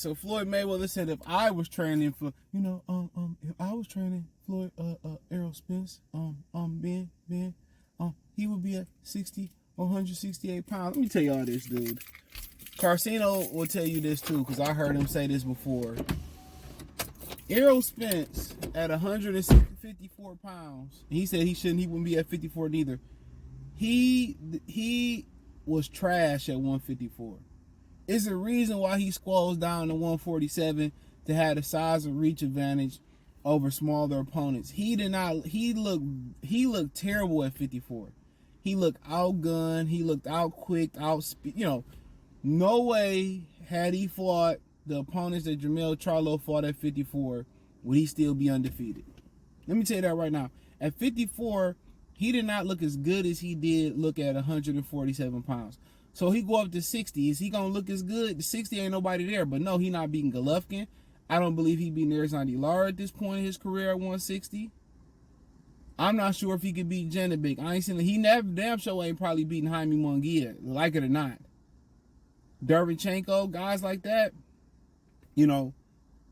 So Floyd Mayweather said if I was training for, if I was training Floyd, Errol Spence, Ben, he would be at 60 or 168 pounds. Let me tell y'all this, dude. Carcino will tell you this too, because I heard him say this before. Errol Spence at 154 pounds. He said he wouldn't be at 54 neither. He was trash at 154. It's a reason why he squalls down to 147 to have the size and reach advantage over smaller opponents. He looked terrible at 54. He looked outgunned, he looked outquicked, no way had he fought the opponents that Jermell Charlo fought at 54, would he still be undefeated? Let me tell you that right now. At 54, he did not look as good as he did look at 147 pounds. So he go up to 60. Is he going to look as good? The 60 ain't nobody there. But no, he not beating Golovkin. I don't believe he beating Arizona Lara at this point in his career at 160. I'm not sure if he could beat Janibek. I ain't seen it. He never, damn sure ain't probably beating Jaime Munguia, like it or not. Derevchenko, guys like that, y'all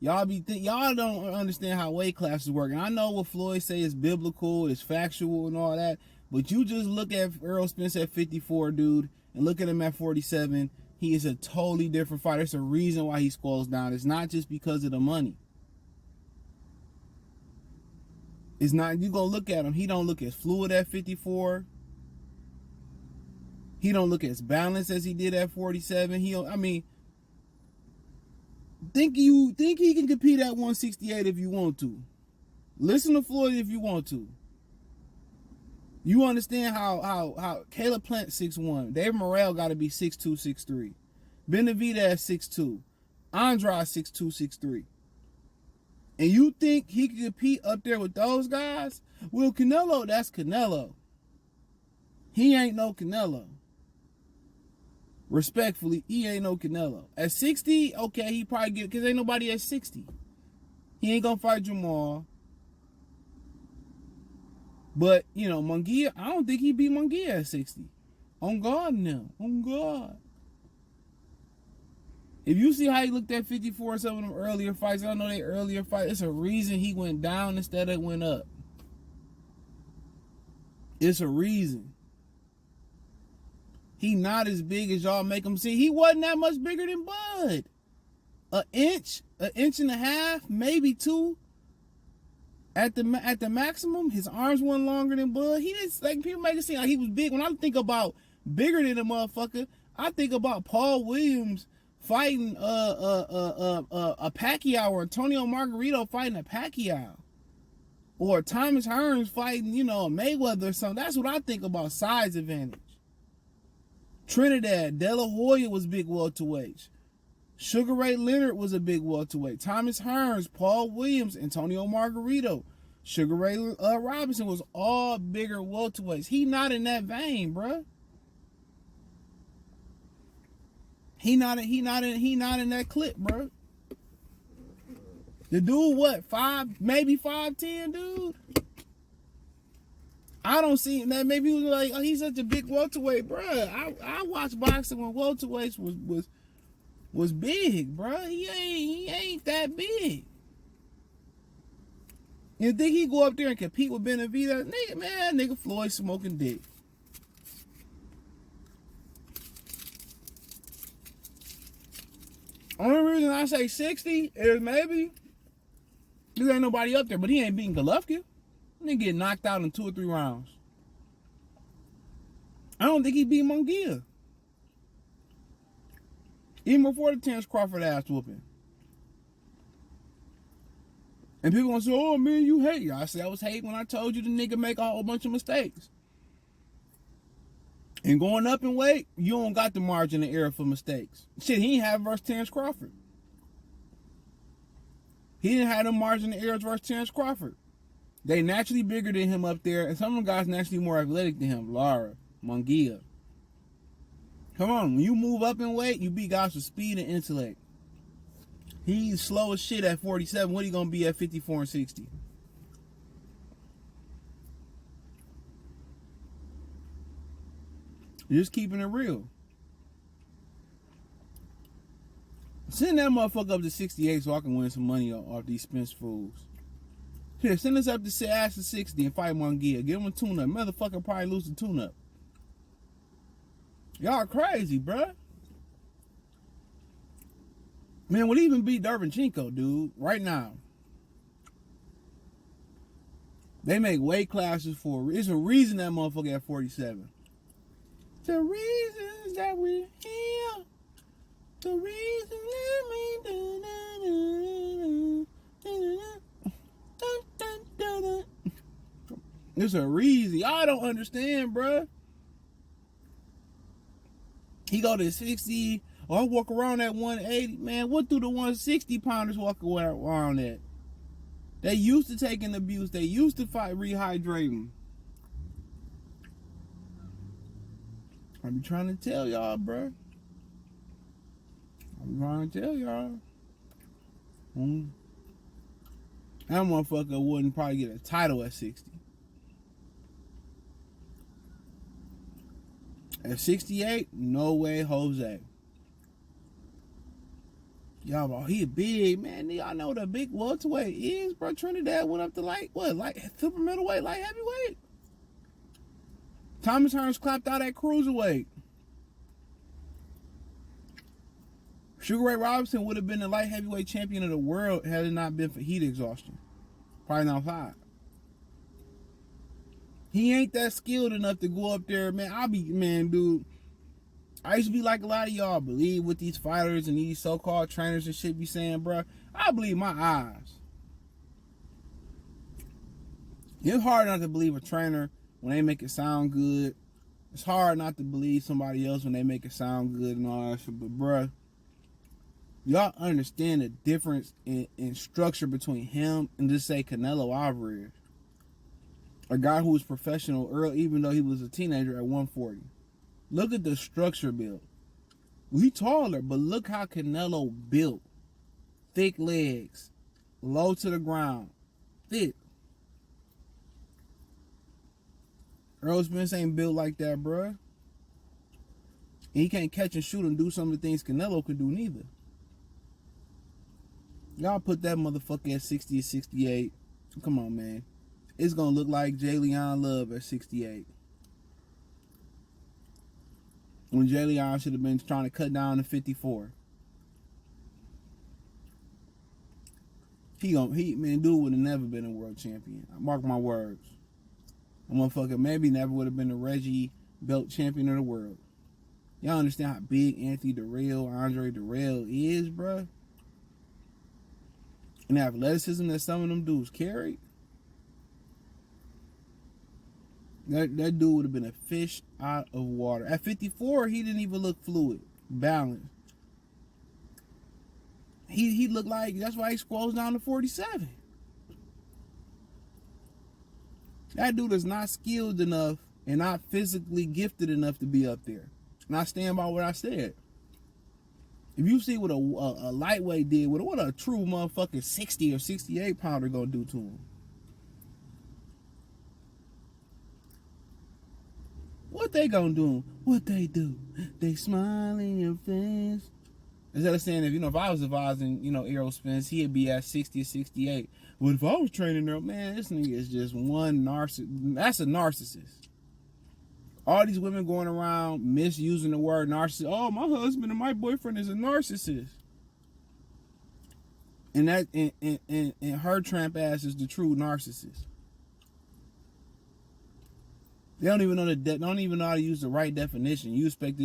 don't understand how weight classes work. And I know what Floyd say is biblical, is factual and all that, but you just look at Errol Spence at 54, dude, and look at him at 47. He is a totally different fighter. There's a reason why he squalls down. It's not just because of the money. It's not, you gonna look at him, he don't look as fluid at 54. He don't look as balanced as he did at 47. Think he can compete at 168 if you want to. Listen to Floyd if you want to. You understand how Caleb Plant 6'1", Dave Morrell got to be 6'2", 6'3", Benavidez at 6'2", Andrade 6'2", 6'3". And you think he can compete up there with those guys? Well, Canelo, that's Canelo. He ain't no Canelo. Respectfully, he ain't no Canelo. At 60, okay, he probably get, because ain't nobody at 60. He ain't gonna fight Jamal. But, Munguia, I don't think he beat Munguia at 60. On God now. On God. If you see how he looked at 54 in some of them earlier fights, I know they earlier fights, it's a reason he went down instead of went up. It's a reason. He not as big as y'all make him seem. He wasn't that much bigger than Bud. An inch and a half, maybe 2. At the maximum, his arms weren't longer than Bud. He didn't, like, people make it seem like he was big. When I think about bigger than a motherfucker, I think about Paul Williams fighting a Pacquiao, or Antonio Margarito fighting a Pacquiao, or Thomas Hearns fighting, a Mayweather or something. That's what I think about, size advantage. Trinidad, De La Hoya was big welterweights. Sugar Ray Leonard was a big welterweight. Thomas Hearns, Paul Williams, Antonio Margarito, Sugar Ray Robinson was all bigger welterweights. He not in that vein, bruh. He not in that clip, bro. The dude, what, 5, maybe 5'10", dude? I don't see that. Maybe he was like, oh, he's such a big welterweight, bro. I watched boxing when welterweights was big, bro. He ain't that big. You think he go up there and compete with Benavidez? Nigga Floyd smoking dick. Only reason I say 60 is maybe there ain't nobody up there, but he ain't beating Golovkin. Nigga get knocked out in 2 or 3 rounds. I don't think he beat Munguia. Even before the Terence Crawford ass whooping. And people gonna say, oh man, you hate. I said I was hating when I told you the nigga make a whole bunch of mistakes. And going up in weight, you don't got the margin of error for mistakes. Shit, he didn't have versus Terence Crawford. He didn't have the margin of error versus Terence Crawford. They naturally bigger than him up there, and some of them guys naturally more athletic than him. Lara, Munguia. Come on, when you move up in weight, you beat guys with speed and intellect. He's slow as shit at 47. What he gonna be at 54 and 60? You're just keeping it real. Send that motherfucker up to 68 so I can win some money off these Spence fools. Here, send us up to 60 and fight Mongia. Give him a tune-up. Motherfucker probably lose the tune-up. Y'all crazy, bruh. Man, would even beat Dervinchenko, dude, right now. They make weight classes for it's a reason that motherfucker at 47. The reasons that we're here. The reason that we do. There's a reason. Y'all don't understand, bruh. He go to 60, or I walk around at 180. Man, what do the 160 pounders walk around at? They used to taking abuse. They used to fight rehydrating. I'm trying to tell y'all, bruh. I'm trying to tell y'all. That motherfucker wouldn't probably get a title at 60. At 68, no way, Jose. Y'all, he big, man. Y'all know what a big welterweight is, bro. Trinidad went up to light super middleweight, light heavyweight. Thomas Hearns clapped out at cruiserweight. Sugar Ray Robinson would have been the light heavyweight champion of the world had it not been for heat exhaustion. Probably not 5. He ain't that skilled enough to go up there, man. Dude, I used to be like a lot of y'all, believe what these fighters and these so-called trainers and shit be saying, bro. I believe my eyes. It's hard not to believe a trainer when they make it sound good. It's hard not to believe somebody else when they make it sound good and all that shit. But, bro, y'all understand the difference in structure between him and just say Canelo Alvarez. A guy who was professional early, even though he was a teenager at 140. Look at the structure built. Well, he taller, but look how Canelo built. Thick legs, low to the ground, thick. Earl Spence ain't built like that, bruh. And he can't catch and shoot and do some of the things Canelo could do neither. Y'all put that motherfucker at 60 or 68. Come on, man. It's going to look like Jay Leon Love at 68. When Jay Leon should have been trying to cut down to 54. Dude would have never been a world champion. I mark my words. A motherfucker maybe never would have been a Reggie belt champion of the world. Y'all understand how big Anthony Andre Dirrell is, bruh? And the athleticism that some of them dudes carry. That dude would have been a fish out of water. At 54, he didn't even look fluid, balanced. He looked like, that's why he squalls down to 47. That dude is not skilled enough and not physically gifted enough to be up there. And I stand by what I said. If you see what a lightweight did, what a true motherfucking 60 or 68 pounder gonna do to him. What they gonna do? What they do? They smile in your face. Instead of saying, if I was advising, Errol Spence, he'd be at 60 or 68. But if I was training there, man, this nigga is just one narcissist. That's a narcissist. All these women going around misusing the word narcissist. Oh, my husband and my boyfriend is a narcissist. And that and her tramp ass is the true narcissist. They don't even know how to use the right definition. You expect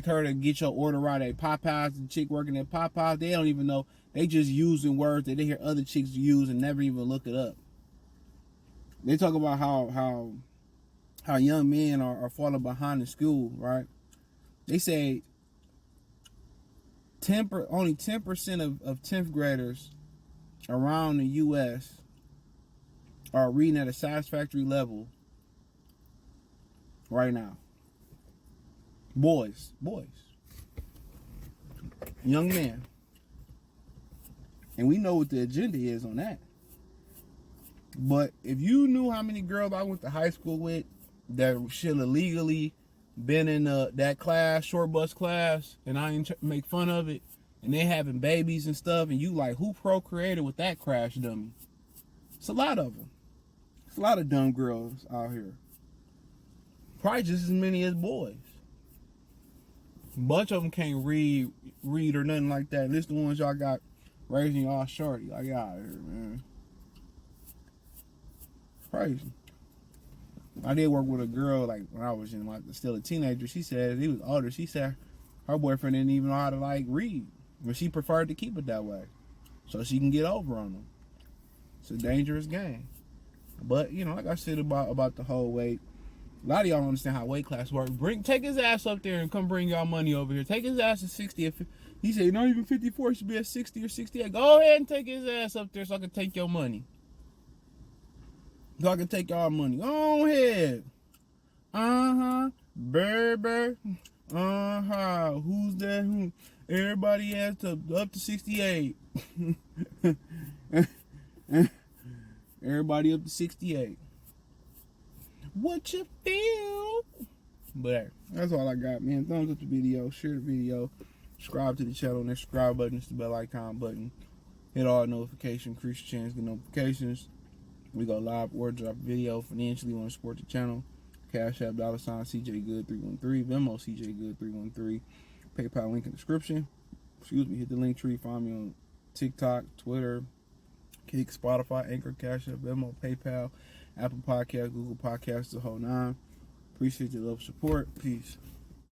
her to get your order right at Popeyes, the chick working at Popeyes. They don't even know. They just using words that they hear other chicks use and never even look it up. They talk about how young men are falling behind in school, right? They say only 10% of 10th graders around the U.S. are reading at a satisfactory level right now. Boys. Young men. And we know what the agenda is on that. But if you knew how many girls I went to high school with that should have legally been in that class, short bus class, and I didn't make fun of it, and they having babies and stuff, and you like, who procreated with that crash dummy? It's a lot of them. It's a lot of dumb girls out here. Probably just as many as boys. A bunch of them can't read or nothing like that. And this the ones y'all got raising y'all shorty. Like, get out of here, man. Crazy. I did work with a girl, like, when I was still a teenager. She said, he was older, she said her boyfriend didn't even know how to, like, read. But she preferred to keep it that way, so she can get over on him. It's a dangerous game. But, you know, like I said about the whole weight, a lot of y'all don't understand how weight class works. Take his ass up there and come bring y'all money over here. Take his ass to 60. He said, not even 54, he should be at 60 or 68. Go ahead and take his ass up there so I can take your money. So I can take y'all money. Go ahead. Baby. Who's that? Who? Everybody has to up to 68. Everybody up to 68. What you feel? But that's all I got, man. Thumbs up the video, share the video, subscribe to the channel, and that subscribe button is the bell icon button. Hit all notifications, increase your chance to get notifications. We go live or drop a video. Financially want to support the channel. Cash App $CJ Good313. Venmo CJ Good313. PayPal link in the description. Excuse me. Hit the link tree. Find me on TikTok, Twitter, Kick, Spotify, Anchor, Cash App, Venmo, PayPal, Apple Podcasts, Google Podcasts, the whole nine. Appreciate your love, support. Peace.